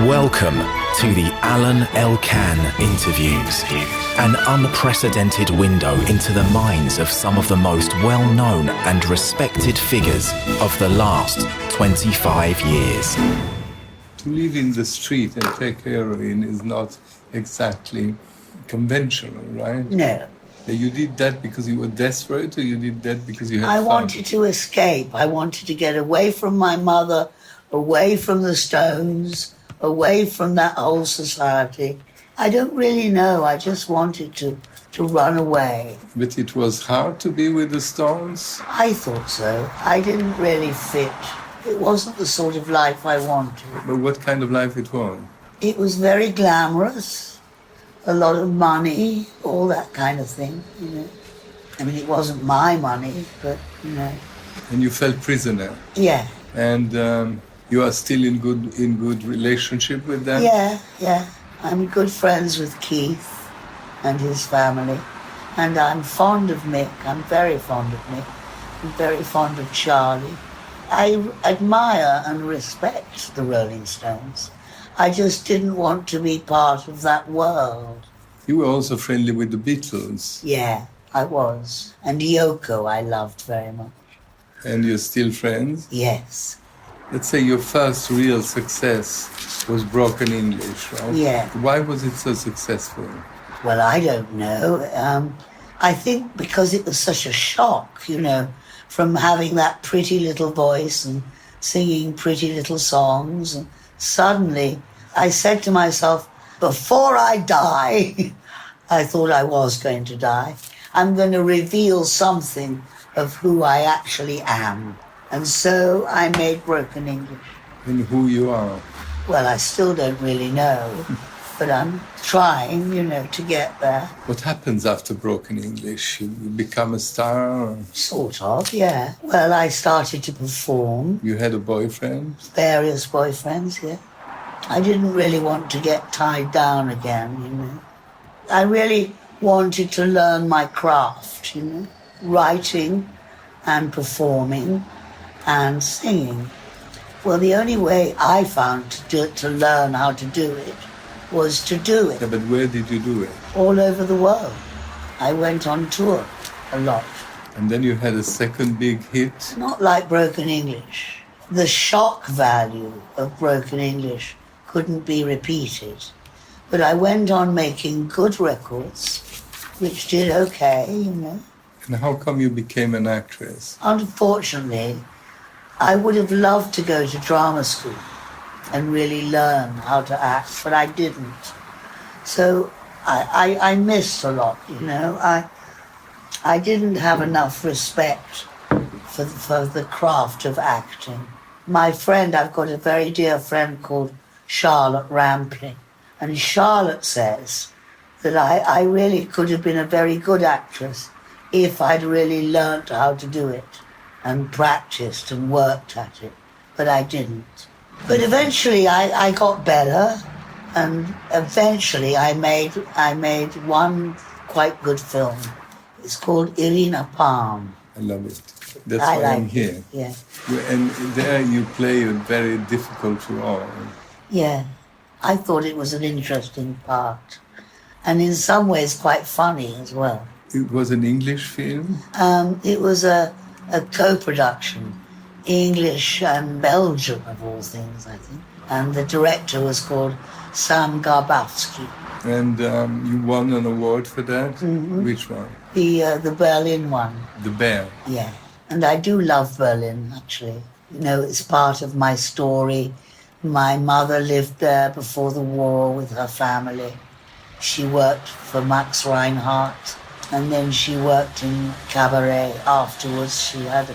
Welcome to the Alain Elkann interviews, an unprecedented window into the minds of some of the most well-known and respected figures of the last 25 years. To live in the street and take heroin is not exactly conventional, right? No. You did that because you were desperate, or you did that because you had I fun? wanted to escape. I wanted to get away from my mother, away from the Stones, away from that whole society. I don't really know. I just wanted to run away. But it was hard to be with the Stones? I thought so. I didn't really fit. It wasn't the sort of life I wanted. But what kind of life it was? It was very glamorous, a lot of money, all that kind of thing, you know. I mean, it wasn't my money, but, you know. And you felt prisoner? Yeah. And you are still in good relationship with them? Yeah. I'm good friends with Keith and his family. And I'm fond of Mick. I'm very fond of Mick. I'm very fond of Charlie. I admire and respect the Rolling Stones. I just didn't want to be part of that world. You were also friendly with the Beatles? Yeah, I was. And Yoko I loved very much. And you're still friends? Yes. Let's say your first real success was Broken English, right? Yeah. Why was it so successful? Well, I don't know. I think because it was such a shock, you know, from having that pretty little voice and singing pretty little songs. And suddenly I said to myself, before I die, I thought I was going to die, I'm going to reveal something of who I actually am. And so I made Broken English. And who you are? Well, I still don't really know, but I'm trying, you know, to get there. What happens after Broken English? You become a star? Or Sort of, yeah. Well, I started to perform. you had a boyfriend? Various boyfriends, yeah. I didn't really want to get tied down again, you know. I really wanted to learn my craft, you know, writing and performing and singing. Well, the only way I found to learn how to do it was to do it Yeah, but where did you do it? all over the world. I went on tour a lot. And then you had a second big hit? Not like Broken English. The shock value of Broken English couldn't be repeated. But I went on making good records, which did okay, you know. And how come you became an actress? Unfortunately, I would have loved to go to drama school and really learn how to act, but I didn't. So I missed a lot, you know. I didn't have enough respect for the craft of acting. My friend, I've got a very dear friend called Charlotte Rampling, and Charlotte says that I really could have been a very good actress if I'd really learnt how to do it and practiced and worked at it, but I didn't. But eventually I got better, and eventually I made one quite good film. It's called Irina Palm. I love it. That's I why like I'm it, here. yeah. And there you play a very difficult role. Yeah, I thought it was an interesting part, and in some ways quite funny as well. It was an English film? It was a co-production, English and Belgium of all things, I think. And the director was called Sam Garbowski. And you won an award for that? Mm-hmm. Which one? The Berlin one, The Bear. yeah. And I do love Berlin, actually. You know, it's part of my story. My mother lived there before the war with her family. She worked for Max Reinhardt, and then she worked in cabaret afterwards. She had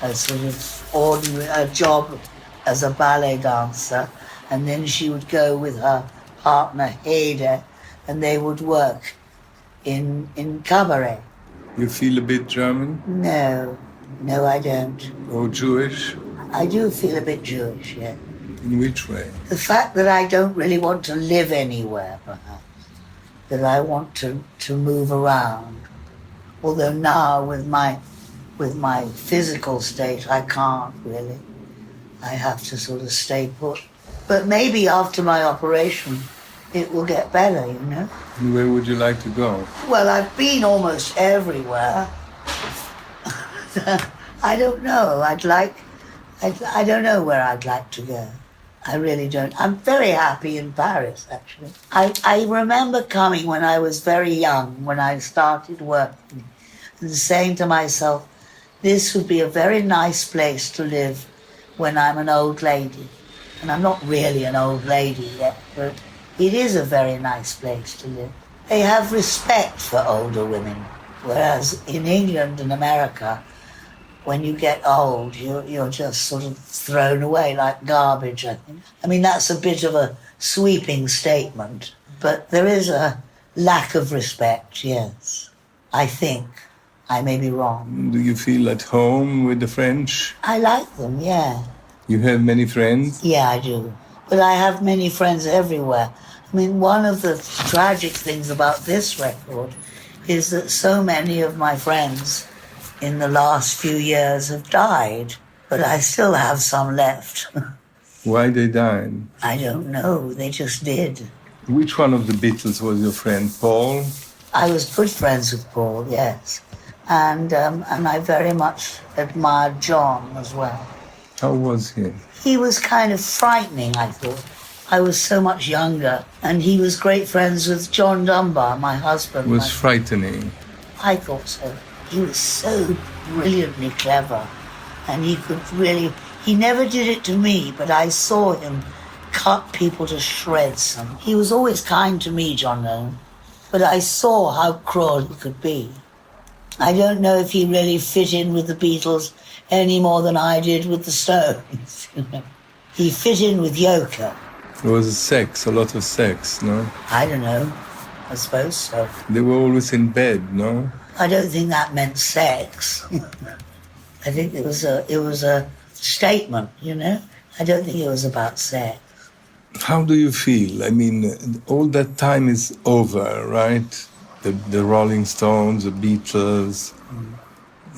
a sort of ordinary job as a ballet dancer, and then she would go with her partner Hede, and they would work in cabaret. You feel a bit German? No, I don't. Or Jewish? I do feel a bit Jewish, yeah. In which way? The fact that I don't really want to live anywhere, perhaps. That I want to move around. Although now with my physical state, I can't really. I have to sort of stay put. But maybe after my operation, it will get better, you know? And where would you like to go? Well, I've been almost everywhere. I don't know. I don't know where I'd like to go. I really don't. I'm very happy in Paris, actually. I remember coming when I was very young, when I started working, and saying to myself, this would be a very nice place to live when I'm an old lady. And I'm not really an old lady yet, but it is a very nice place to live. They have respect for older women, whereas in England and America, when you get old, you're just sort of thrown away like garbage, I think. I mean, that's a bit of a sweeping statement, but there is a lack of respect, yes, I think. I may be wrong. Do you feel at home with the French? I like them, yeah. You have many friends? Yeah, I do. But I have many friends everywhere. I mean, one of the tragic things about this record is that so many of my friends in the last few years have died, but I still have some left. Why they died? I don't know, they just did. Which one of the Beatles was your friend, Paul? I was good friends with Paul, yes. And I very much admired John as well. How was he? He was kind of frightening, I thought. I was so much younger, and he was great friends with John Dunbar, my husband. Was frightening. I thought so. He was so brilliantly clever, and he never did it to me, but I saw him cut people to shreds. And he was always kind to me, John Lennon, but I saw how cruel he could be. I don't know if he really fit in with the Beatles any more than I did with the Stones. He fit in with Yoko. There was a lot of sex, no? I don't know. I suppose so. They were always in bed, no? I don't think that meant sex. I think it was a statement, you know? I don't think it was about sex. How do you feel? I mean, all that time is over, right? The Rolling Stones, the Beatles,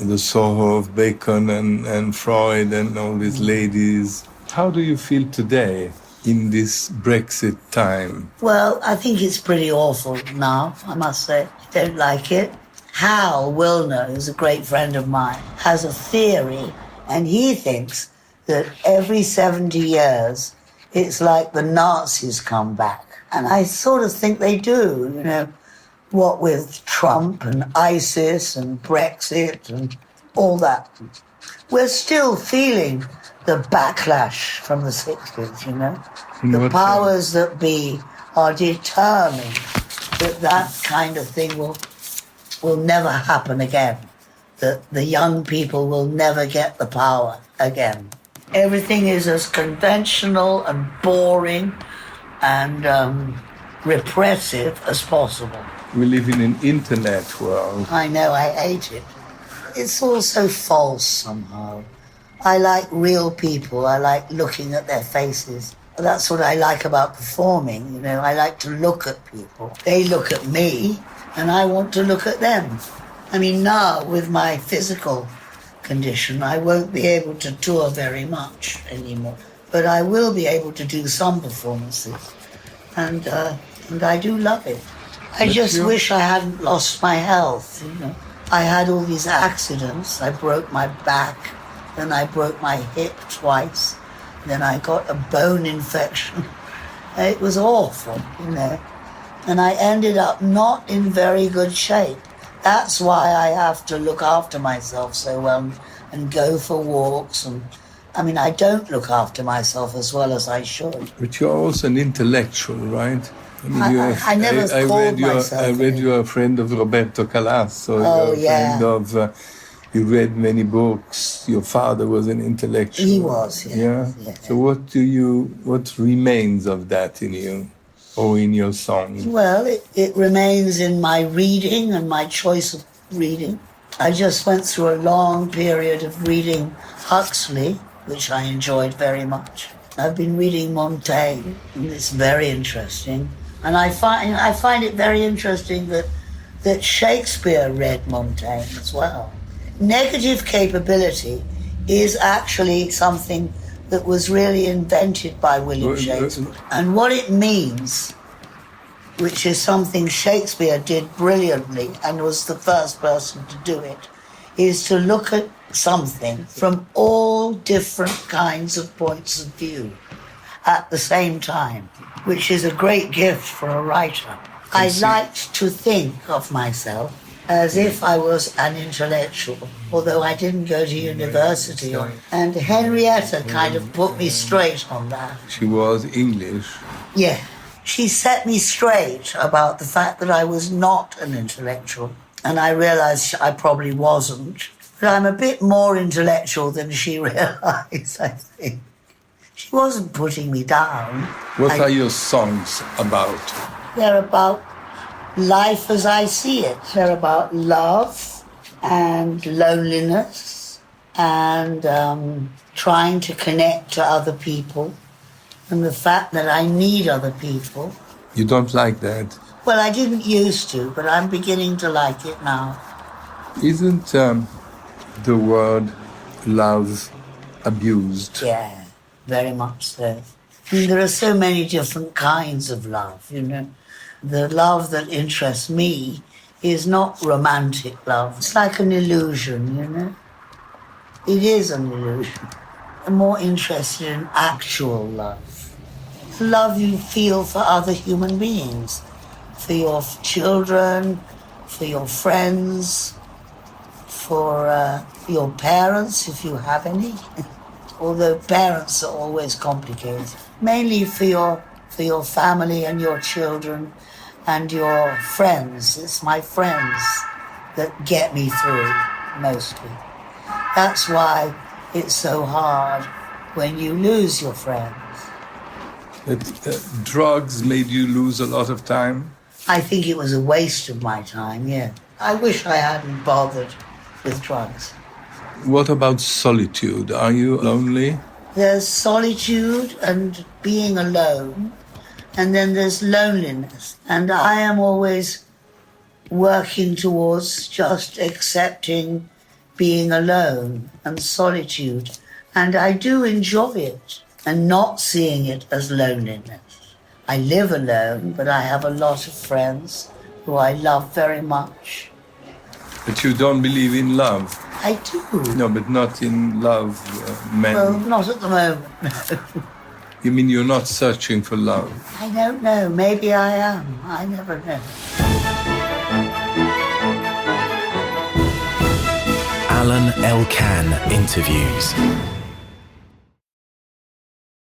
the Soho of Bacon and Freud and all these ladies. How do you feel today in this Brexit time? Well, I think it's pretty awful now, I must say. I don't like it. Hal Wilner, who's a great friend of mine, has a theory, and he thinks that every 70 years it's like the Nazis come back. And I sort of think they do, you know. What with Trump and ISIS and Brexit and all that. We're still feeling the backlash from the 60s, you know. The powers that be are determined that that kind of thing will never happen again, that the young people will never get the power again. Everything is as conventional and boring and repressive as possible. We live in an internet world. I know, I hate it. It's all so false somehow. I like real people. I like looking at their faces. That's what I like about performing, you know. I like to look at people. They look at me, and I want to look at them. I mean, now, with my physical condition, I won't be able to tour very much anymore. But I will be able to do some performances. And I do love it. I just wish I hadn't lost my health, you know. I had all these accidents. I broke my back, then I broke my hip twice, then I got a bone infection. It was awful, you know. And I ended up not in very good shape. That's why I have to look after myself so well and go for walks. And I mean, I don't look after myself as well as I should. But you're also an intellectual, right? I mean, I never called myself. I read you're a friend of Roberto Calasso. Oh, you're a friend of, you read many books. Your father was an intellectual. He was, yeah. So what remains of that in you or in your songs? Well, it remains in my reading and my choice of reading. I just went through a long period of reading Huxley, which I enjoyed very much. I've been reading Montaigne, and it's very interesting. And I find it very interesting that Shakespeare read Montaigne as well. Negative capability is actually something that was really invented by William Shakespeare. And what it means, which is something Shakespeare did brilliantly and was the first person to do it, is to look at something from all different kinds of points of view at the same time, which is a great gift for a writer. I liked to think of myself as if I was an intellectual, although I didn't go to university. And Henrietta kind of put me straight on that. She was English. Yeah. She set me straight about the fact that I was not an intellectual. And I realised I probably wasn't. But I'm a bit more intellectual than she realised, I think. She wasn't putting me down. What are your songs about? They're about life as I see it. They're about love and loneliness and trying to connect to other people and the fact that I need other people. You don't like that? Well, I didn't used to, but I'm beginning to like it now. Isn't the word love abused? Yeah, very much so. And there are so many different kinds of love, you know. The love that interests me is not romantic love. It's like an illusion, you know. It is an illusion. I'm more interested in actual love. The love you feel for other human beings, for your children, for your friends, for your parents, if you have any. Although parents are always complicated. Mainly for your family and your children and your friends. It's my friends that get me through, mostly. That's why it's so hard when you lose your friends. Drugs made you lose a lot of time? I think it was a waste of my time, yeah. I wish I hadn't bothered with drugs. What about solitude? Are you lonely? There's solitude and being alone, and then there's loneliness. And I am always working towards just accepting being alone and solitude. And I do enjoy it and not seeing it as loneliness. I live alone, but I have a lot of friends who I love very much. But you don't believe in love? I do. No, but not in love, men. Well, not at the moment, no. You mean you're not searching for love? I don't know. Maybe I am. I never know. Alain Elkann interviews.